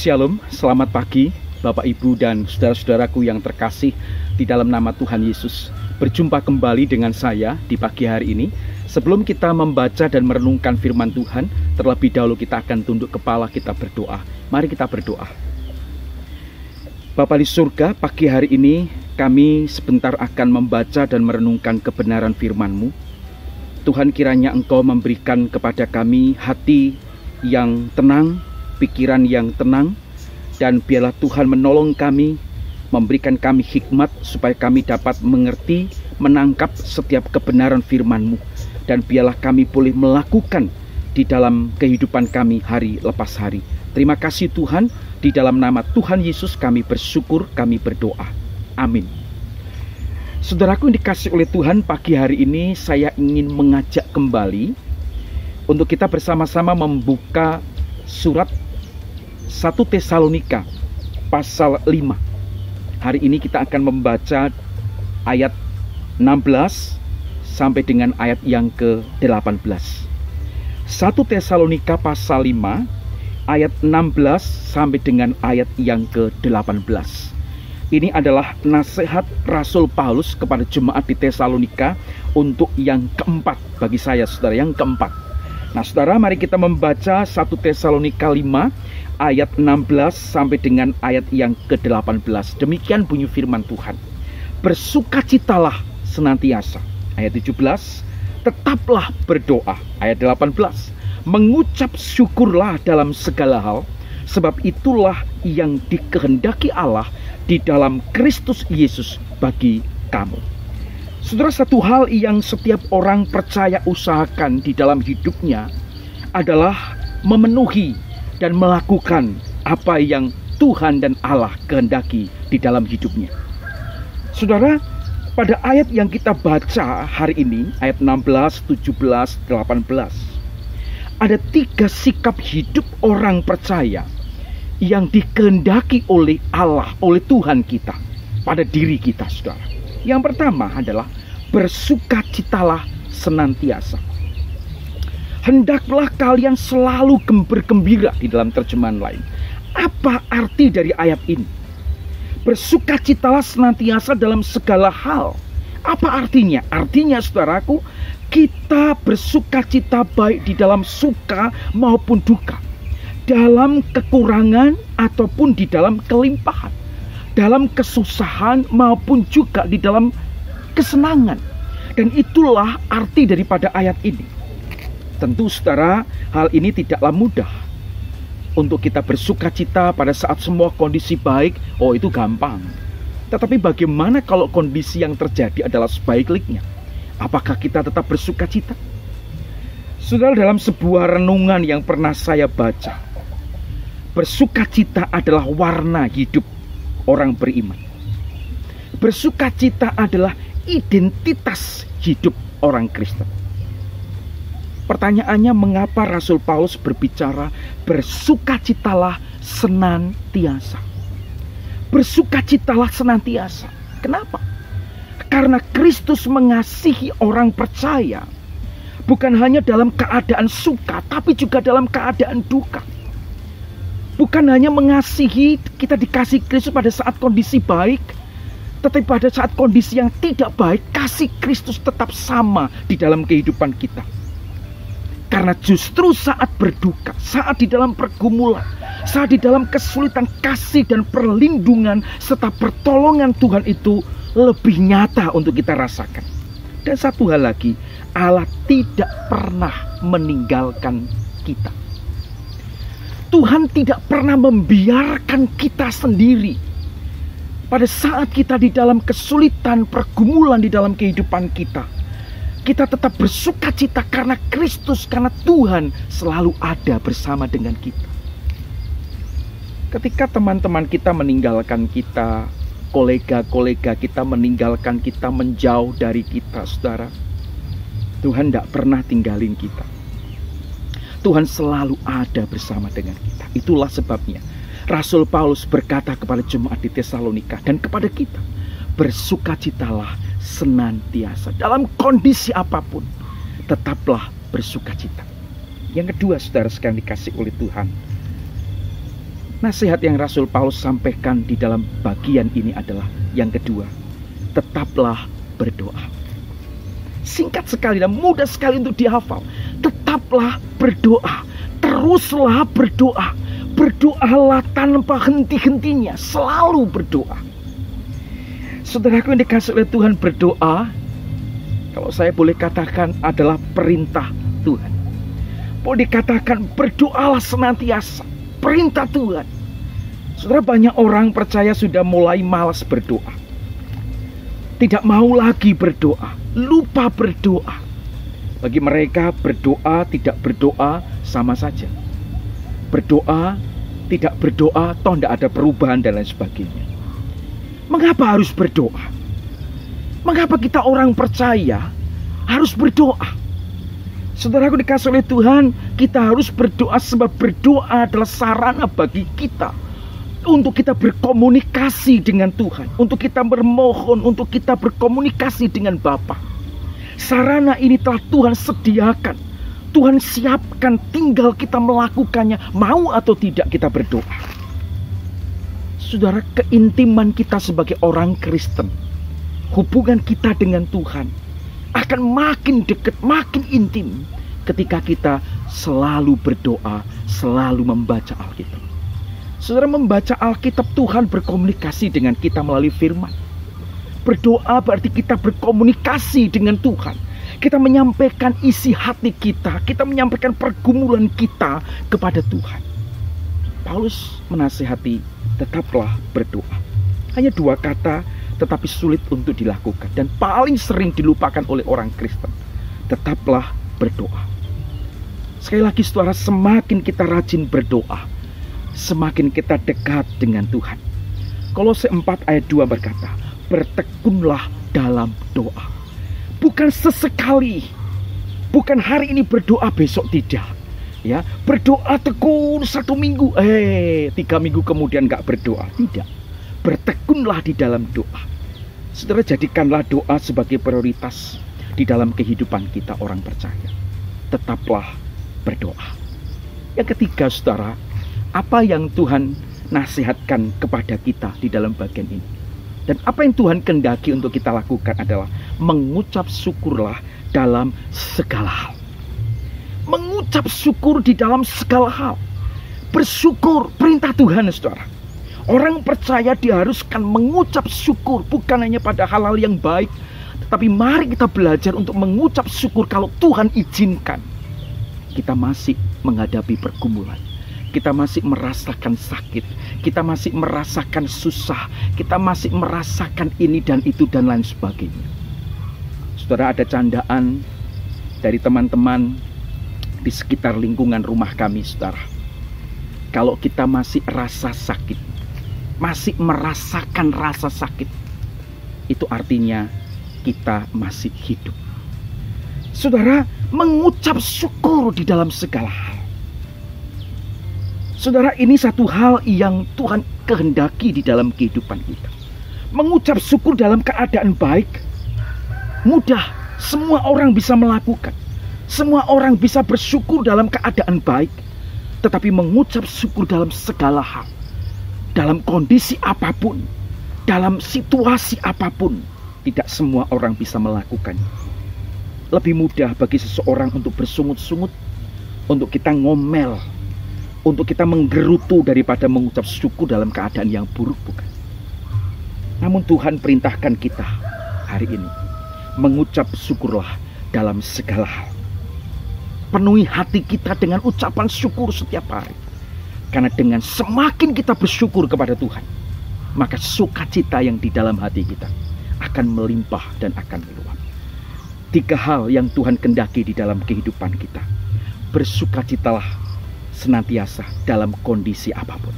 Shalom, selamat pagi Bapak Ibu dan saudara-saudaraku yang terkasih di dalam nama Tuhan Yesus. Berjumpa kembali dengan saya di pagi hari ini. Sebelum kita membaca dan merenungkan firman Tuhan, terlebih dahulu kita akan tunduk kepala, kita berdoa. Mari kita berdoa. Bapa di surga, pagi hari ini kami sebentar akan membaca dan merenungkan kebenaran firman-Mu. Tuhan, kiranya Engkau memberikan kepada kami hati yang tenang, pikiran yang tenang, dan biarlah Tuhan menolong kami, memberikan kami hikmat supaya kami dapat mengerti, menangkap setiap kebenaran firman-Mu, dan biarlah kami boleh melakukan di dalam kehidupan kami hari lepas hari. Terima kasih Tuhan, di dalam nama Tuhan Yesus kami bersyukur, kami berdoa. Amin. Saudaraku yang dikasih oleh Tuhan, pagi hari ini saya ingin mengajak kembali untuk kita bersama-sama membuka surat 1 Tesalonika pasal 5. Hari ini kita akan membaca ayat 16 sampai dengan ayat yang ke-18. 1 Tesalonika pasal 5 ayat 16 sampai dengan ayat yang ke-18. Ini adalah nasihat Rasul Paulus kepada jemaat di Tesalonika untuk yang keempat bagi saya, saudara, yang keempat. Nah, saudara, mari kita membaca 1 Tesalonika 5 ayat 16 sampai dengan ayat yang ke-18. Demikian bunyi firman Tuhan. Bersukacitalah senantiasa. Ayat 17, tetaplah berdoa. Ayat 18, mengucap syukurlah dalam segala hal, sebab itulah yang dikehendaki Allah di dalam Kristus Yesus bagi kamu. Saudara, satu hal yang setiap orang percaya usahakan di dalam hidupnya adalah memenuhi dan melakukan apa yang Tuhan dan Allah kehendaki di dalam hidupnya. Saudara, pada ayat yang kita baca hari ini, ayat 16, 17, 18, ada 3 sikap hidup orang percaya yang dikehendaki oleh Allah, oleh Tuhan kita pada diri kita, saudara. Yang pertama adalah bersukacitalah senantiasa. Hendaklah kalian selalu bergembira di dalam terjemahan lain. Apa arti dari ayat ini? Bersukacitalah senantiasa dalam segala hal. Apa artinya? Artinya, saudaraku, kita bersukacita baik di dalam suka maupun duka, dalam kekurangan ataupun di dalam kelimpahan, dalam kesusahan maupun juga di dalam kesenangan. Dan itulah arti daripada ayat ini. Tentu, saudara, hal ini tidaklah mudah untuk kita bersukacita pada saat semua kondisi baik. Oh, itu gampang. Tetapi bagaimana kalau kondisi yang terjadi adalah sebaliknya? Apakah kita tetap bersukacita? Saudara, dalam sebuah renungan yang pernah saya baca, bersukacita adalah warna hidup orang beriman. Bersukacita adalah identitas hidup orang Kristen. Pertanyaannya, mengapa Rasul Paulus berbicara bersukacitalah senantiasa? Bersukacitalah senantiasa. Kenapa? Karena Kristus mengasihi orang percaya bukan hanya dalam keadaan suka, tapi juga dalam keadaan duka. Bukan hanya mengasihi, kita dikasih Kristus pada saat kondisi baik, tetapi pada saat kondisi yang tidak baik, kasih Kristus tetap sama di dalam kehidupan kita. Karena justru saat berduka, saat di dalam pergumulan, saat di dalam kesulitan, kasih dan perlindungan serta pertolongan Tuhan itu lebih nyata untuk kita rasakan. Dan satu hal lagi, Allah tidak pernah meninggalkan kita. Tuhan tidak pernah membiarkan kita sendiri. Pada saat kita di dalam kesulitan, pergumulan di dalam kehidupan kita, kita tetap bersukacita karena Kristus, karena Tuhan selalu ada bersama dengan kita. Ketika teman-teman kita meninggalkan kita, kolega-kolega kita meninggalkan kita, menjauh dari kita, saudara, Tuhan tidak pernah tinggalin kita. Tuhan selalu ada bersama dengan kita. Itulah sebabnya Rasul Paulus berkata kepada jemaat di Tesalonika dan kepada kita, bersukacitalah senantiasa. Dalam kondisi apapun, tetaplah bersukacita. Yang kedua, saudara sekalian dikasih oleh Tuhan, Nasihat yang Rasul Paulus sampaikan di dalam bagian ini adalah yang kedua, tetaplah berdoa. Singkat sekali dan mudah sekali untuk dihafal. Tetaplah berdoa, teruslah berdoa. Berdoalah tanpa henti-hentinya, selalu berdoa. Saudaraku yang dikasihi oleh Tuhan, berdoa, kalau saya boleh katakan, adalah perintah Tuhan. Boleh dikatakan berdoalah senantiasa, perintah Tuhan. Saudara, banyak orang percaya sudah mulai malas berdoa, tidak mau lagi berdoa, lupa berdoa. Bagi mereka berdoa, tidak berdoa sama saja. Berdoa, tidak berdoa, toh tidak ada perubahan dan lain sebagainya. Mengapa harus berdoa? Mengapa kita orang percaya harus berdoa? Saudaraku dikasihi oleh Tuhan, kita harus berdoa sebab berdoa adalah sarana bagi kita untuk kita berkomunikasi dengan Tuhan, untuk kita bermohon, untuk kita berkomunikasi dengan Bapa. Sarana ini telah Tuhan sediakan, Tuhan siapkan, tinggal kita melakukannya, mau atau tidak kita berdoa. Saudara, keintiman kita sebagai orang Kristen, hubungan kita dengan Tuhan akan makin dekat, makin intim ketika kita selalu berdoa, selalu membaca Alkitab. Saudara, membaca Alkitab, Tuhan berkomunikasi dengan kita melalui firman. Berdoa berarti kita berkomunikasi dengan Tuhan. Kita menyampaikan isi hati kita, kita menyampaikan pergumulan kita kepada Tuhan. Paulus menasihati, tetaplah berdoa. Hanya dua kata, tetapi sulit untuk dilakukan dan paling sering dilupakan oleh orang Kristen. Tetaplah berdoa. Sekali lagi saudara, semakin kita rajin berdoa, semakin kita dekat dengan Tuhan. Kolose 4 ayat 2 berkata, bertekunlah dalam doa. Bukan sesekali, bukan hari ini berdoa besok tidak. Ya, berdoa tekun 1 minggu, 3 minggu kemudian gak berdoa. Tidak, bertekunlah di dalam doa. Saudara, jadikanlah doa sebagai prioritas di dalam kehidupan kita orang percaya. Tetaplah berdoa. Yang ketiga saudara, apa yang Tuhan nasihatkan kepada kita di dalam bagian ini, dan apa yang Tuhan kehendaki untuk kita lakukan adalah mengucap syukurlah dalam segala hal. Mengucap syukur di dalam segala hal. Bersyukur, perintah Tuhan saudara. Orang percaya diharuskan mengucap syukur, bukan hanya pada hal-hal yang baik, tetapi mari kita belajar untuk mengucap syukur kalau Tuhan izinkan kita masih menghadapi pergumulan, kita masih merasakan sakit, kita masih merasakan susah, kita masih merasakan ini dan itu dan lain sebagainya. Saudara, ada candaan dari teman-teman di sekitar lingkungan rumah kami, saudara. Kalau kita masih rasa sakit, masih merasakan rasa sakit, itu artinya kita masih hidup. Saudara, mengucap syukur di dalam segala hal. Saudara, ini satu hal yang Tuhan kehendaki di dalam kehidupan kita. Mengucap syukur dalam keadaan baik, mudah, semua orang bisa melakukan. Semua orang bisa bersyukur dalam keadaan baik. Tetapi mengucap syukur dalam segala hal, dalam kondisi apapun, dalam situasi apapun, tidak semua orang bisa melakukannya. Lebih mudah bagi seseorang untuk bersungut-sungut, untuk kita ngomel, untuk kita menggerutu daripada mengucap syukur dalam keadaan yang buruk, bukan? Namun Tuhan perintahkan kita hari ini, mengucap syukurlah dalam segala hal. Penuhi hati kita dengan ucapan syukur setiap hari. Karena dengan semakin kita bersyukur kepada Tuhan, maka sukacita yang di dalam hati kita akan melimpah dan akan meluap. 3 hal yang Tuhan kehendaki di dalam kehidupan kita. Bersukacitalah senantiasa dalam kondisi apapun.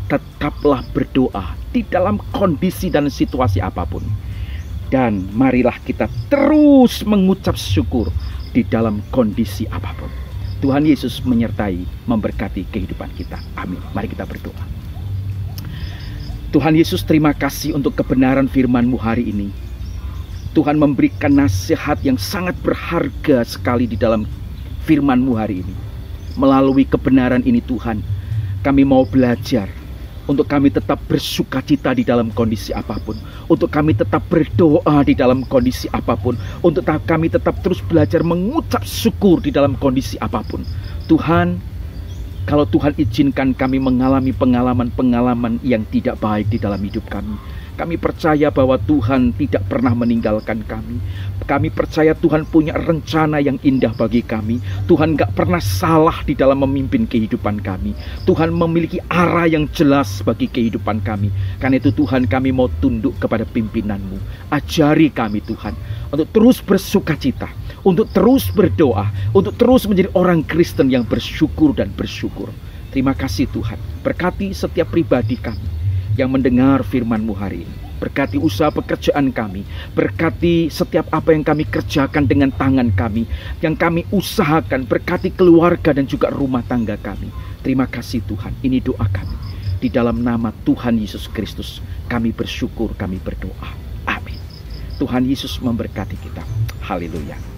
Tetaplah berdoa di dalam kondisi dan situasi apapun. Dan marilah kita terus mengucap syukur di dalam kondisi apapun. Tuhan Yesus menyertai, memberkati kehidupan kita. Amin. Mari kita berdoa. Tuhan Yesus, terima kasih untuk kebenaran firman-Mu hari ini. Tuhan memberikan nasihat yang sangat berharga sekali di dalam firman-Mu hari ini. Melalui kebenaran ini Tuhan, Kami mau belajar untuk kami tetap bersukacita di dalam kondisi apapun, untuk kami tetap berdoa di dalam kondisi apapun, untuk kami tetap terus belajar mengucap syukur di dalam kondisi apapun. Tuhan, kalau Tuhan izinkan kami mengalami pengalaman-pengalaman yang tidak baik di dalam hidup kami, kami percaya bahwa Tuhan tidak pernah meninggalkan kami. Kami percaya Tuhan punya rencana yang indah bagi kami. Tuhan gak pernah salah di dalam memimpin kehidupan kami. Tuhan memiliki arah yang jelas bagi kehidupan kami. Karena itu Tuhan, kami mau tunduk kepada pimpinan-Mu. Ajari kami Tuhan untuk terus bersukacita, untuk terus berdoa, untuk terus menjadi orang Kristen yang bersyukur dan bersyukur. Terima kasih Tuhan. Berkati setiap pribadi kami yang mendengar firman-Mu hari ini. Berkati usaha pekerjaan kami. Berkati setiap apa yang kami kerjakan dengan tangan kami, yang kami usahakan. Berkati keluarga dan juga rumah tangga kami. Terima kasih Tuhan. Ini doa kami. Di dalam nama Tuhan Yesus Kristus kami bersyukur, kami berdoa. Amin. Tuhan Yesus memberkati kita. Haleluya.